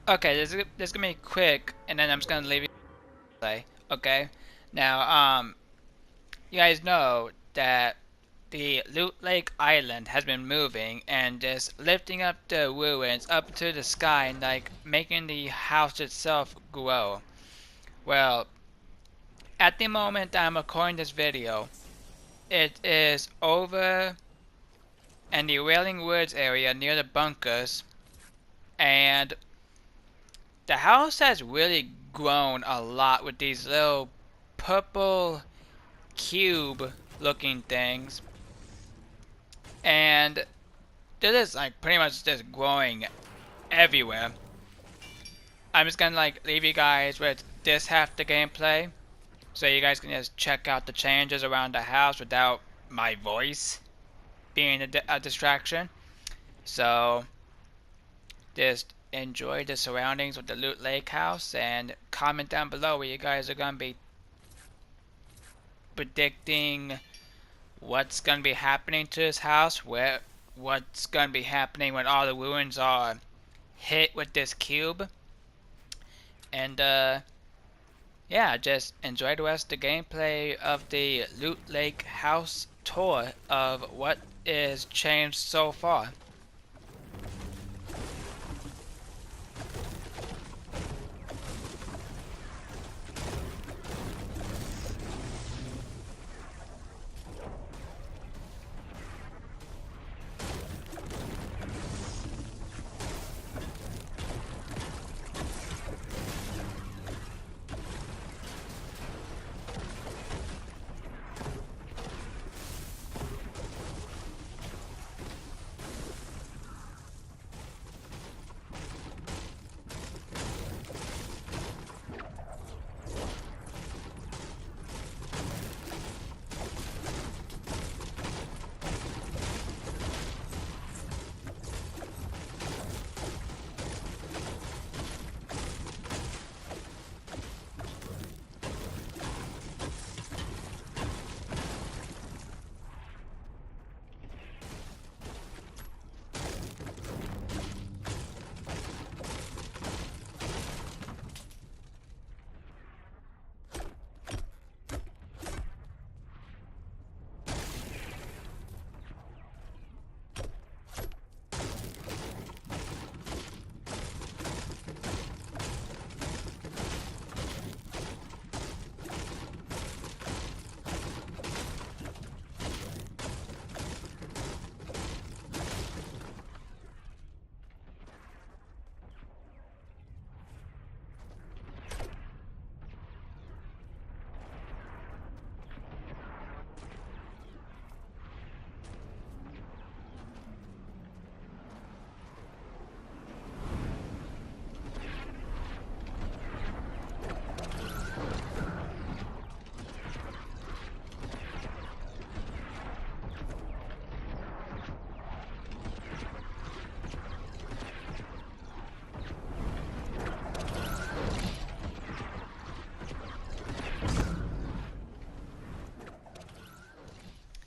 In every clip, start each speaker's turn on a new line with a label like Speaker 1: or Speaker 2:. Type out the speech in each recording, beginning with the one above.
Speaker 1: Okay, this is gonna be quick, and then I'm just gonna leave you play. Okay. Now, you guys know that the Loot Lake Island has been moving and just lifting up the ruins up to the sky and like making the house itself grow. Well, at the moment I'm recording this video, it is over in the Wailing Woods area near the bunkers, and the house has really grown a lot with these little purple cube looking things, and this is like pretty much just growing everywhere. I'm just gonna like leave you guys with this half the gameplay so you guys can just check out the changes around the house without my voice being a distraction. So just enjoy the surroundings of the Loot Lake house and comment down below where you guys are gonna be predicting what's gonna be happening to this house, what's gonna be happening when all the ruins are hit with this cube. And yeah, just enjoy the rest of the gameplay of the Loot Lake house tour of what is changed so far.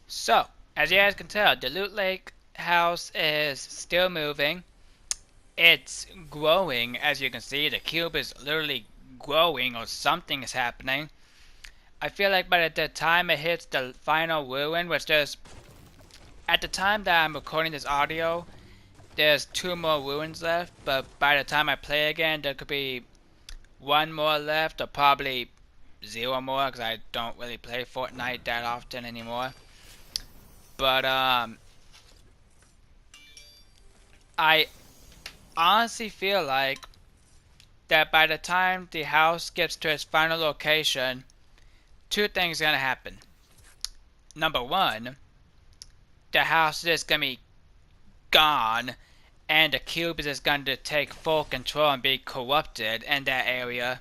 Speaker 1: So, as you guys can tell, the Loot Lake house is still moving. It's growing, as you can see. The cube is literally growing, or something is happening. I feel like by the time it hits the final ruin, which there's, at the time that I'm recording this audio, there's 2 more ruins left, but by the time I play again, there could be 1 more left, or probably 0 more, because I don't really play Fortnite that often anymore. But, I honestly feel like that by the time the house gets to its final location, 2 things are gonna happen. Number 1, the house is gonna be gone, and the cube is going to take full control and be corrupted in that area.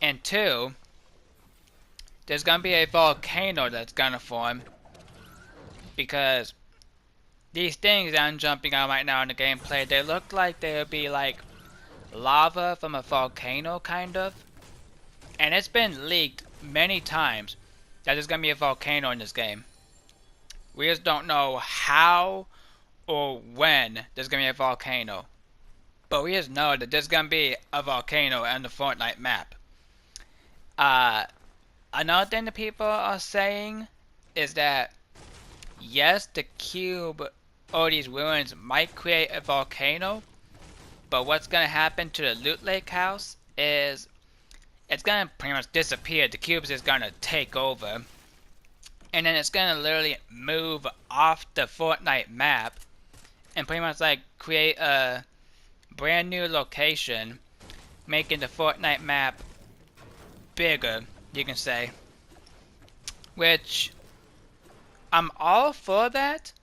Speaker 1: And 2, there's gonna be a volcano that's gonna form, because these things that I'm jumping on right now in the gameplay, they look like they would be like lava from a volcano, kind of. And it's been leaked many times that there's gonna be a volcano in this game. We just don't know how or when there's gonna be a volcano. but we just know that there's gonna be a volcano on the Fortnite map. Another thing that people are saying is that yes, the cube or these ruins might create a volcano, but what's gonna happen to the loot lake house is it's gonna pretty much disappear. The cubes is gonna take over, and then it's gonna literally move off the Fortnite map and pretty much like create a brand new location, making the Fortnite map bigger, you can say. Which I'm all for that.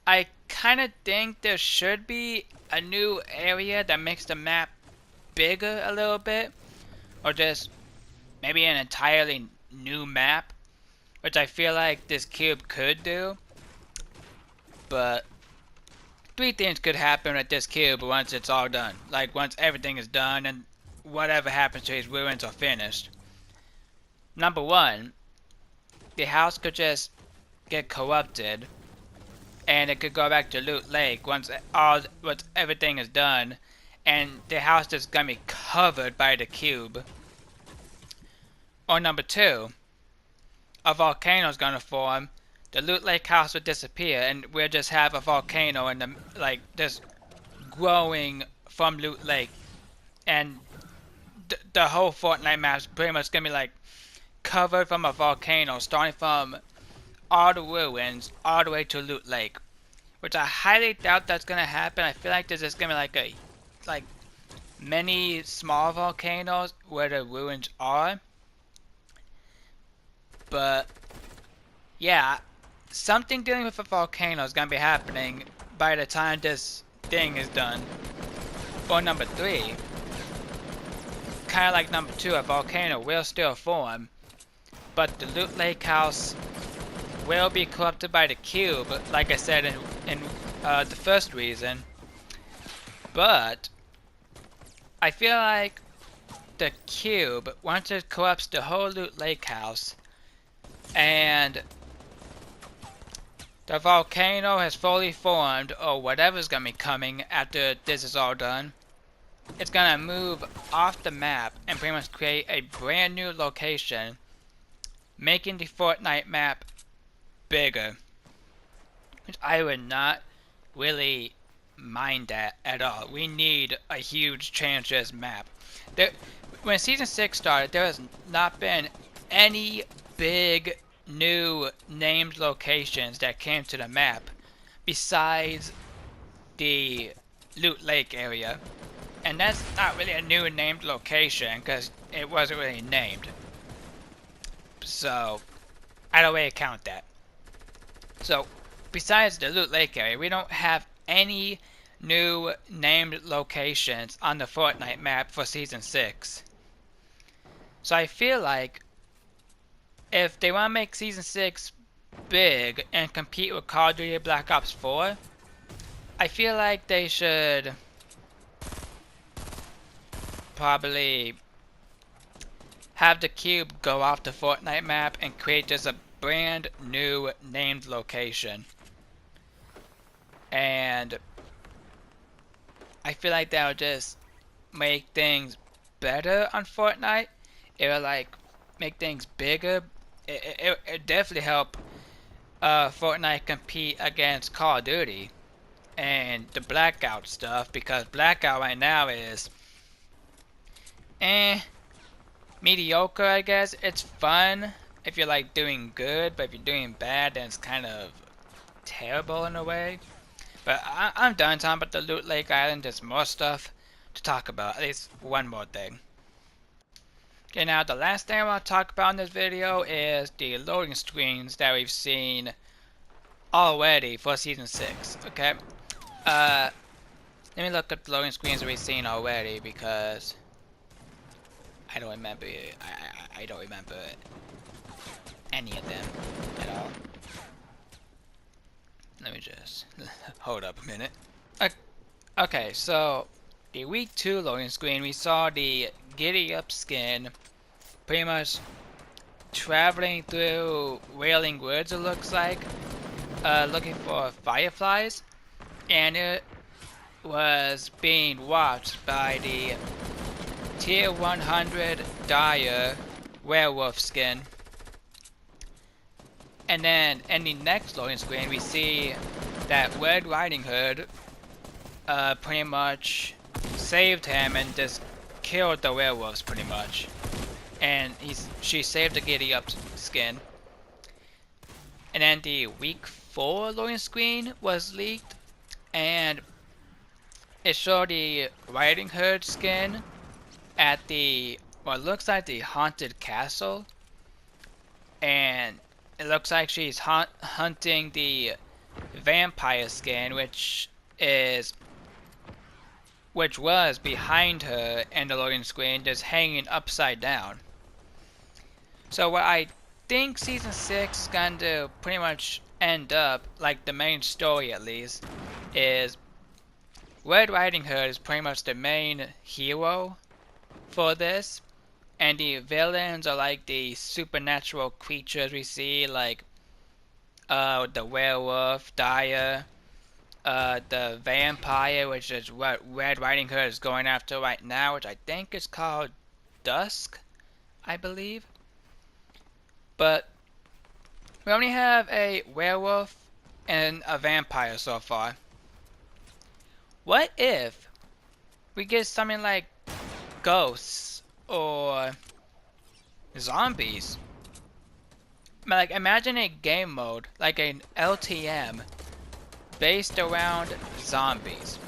Speaker 1: I kind of think there should be a new area that makes the map bigger a little bit, or just maybe an entirely new map, which I feel like this cube could do. But three things could happen with this cube once it's all done. Like once everything is done and whatever happens to these ruins are finished. Number one, the house could just get corrupted and it could go back to Loot Lake once everything is done, and the house is gonna be covered by the cube. Or number two, a volcano is gonna form, the Loot Lake house would disappear, and we'll just have a volcano in the just growing from Loot Lake, and the whole Fortnite map is pretty much gonna be like covered from a volcano, starting from all the ruins all the way to Loot Lake, which I highly doubt that's gonna happen. I feel like there's just gonna be like many small volcanoes where the ruins are. But yeah, something dealing with a volcano is gonna be happening by the time this thing is done. Or number three, kind of like number two, a volcano will still form, but the Loot Lake house will be corrupted by the cube, like I said in the first reason. But I feel like the cube, once it corrupts the whole Loot Lake house, and the volcano has fully formed, or whatever's gonna be coming after this is all done, it's gonna move off the map and pretty much create a brand new location, making the Fortnite map bigger. Which I would not really mind that at all. We need a huge change to this map. When Season 6 started, there has not been any big new named locations that came to the map besides the Loot Lake area. And that's not really a new named location because it wasn't really named. So I don't really count that. So, besides the Loot Lake area, we don't have any new named locations on the Fortnite map for Season 6. So I feel like if they want to make Season 6 big and compete with Call of Duty Black Ops 4, I feel like they should probably have the cube go off the Fortnite map and create just a brand new named location. And I feel like that would just make things better on Fortnite. It would like make things bigger. It definitely help Fortnite compete against Call of Duty and the Blackout stuff, because Blackout right now is mediocre, I guess. It's fun if you're like doing good, but if you're doing bad, then it's kind of terrible in a way. But I'm done talking about the Loot Lake Island. There's more stuff to talk about. At least one more thing. Okay, now the last thing I want to talk about in this video is the loading screens that we've seen already for Season 6. Okay, let me look at the loading screens that we've seen already, because I don't remember it. I don't remember any of them at all. Let me just hold up a minute. Okay, so the week 2 loading screen, we saw the Giddy Up skin pretty much traveling through Wailing Woods, it looks like, looking for fireflies, and was being watched by the Tier 100 Dire Werewolf skin. And then in the next loading screen, we see that Red Riding Hood pretty much saved him and just killed the werewolves pretty much. And she saved the Giddy Up skin. And then the week 4 loading screen was leaked, and it showed the Riding Hood skin at the what looks like the haunted castle, and it looks like she's hunting the vampire skin, which was behind her in the loading screen, just hanging upside down. So what I think Season 6 is going to pretty much end up, like the main story at least, is Red Riding Hood is pretty much the main hero for this, and the villains are like the supernatural creatures we see, like the werewolf, Dire, the vampire, which is what Red Riding Hood is going after right now, which I think is called Dusk, I believe. But we only have a werewolf and a vampire so far. What if we get something like ghosts or zombies? Like, imagine a game mode, like an LTM, based around zombies.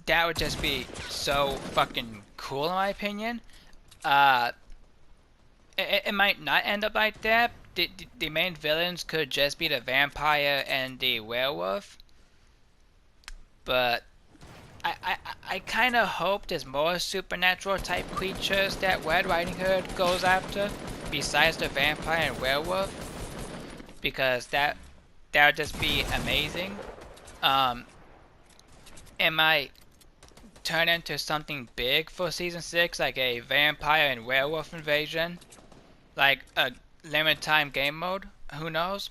Speaker 1: That would just be so fucking cool in my opinion. It might not end up like that. The main villains could just be the vampire and the werewolf. But I kind of hope there's more supernatural type creatures that Red Riding Hood goes after besides the vampire and werewolf, because that would just be amazing. It might turn into something big for Season 6, like a vampire and werewolf invasion, like a limited time game mode, who knows.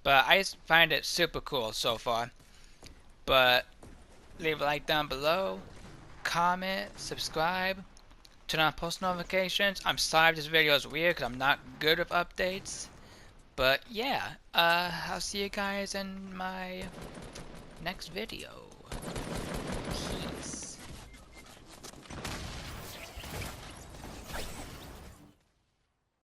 Speaker 1: But I just find it super cool so far. But leave a like down below, comment, subscribe, turn on post notifications. I'm sorry if this video is weird because I'm not good with updates. But yeah, I'll see you guys in my next video. Peace.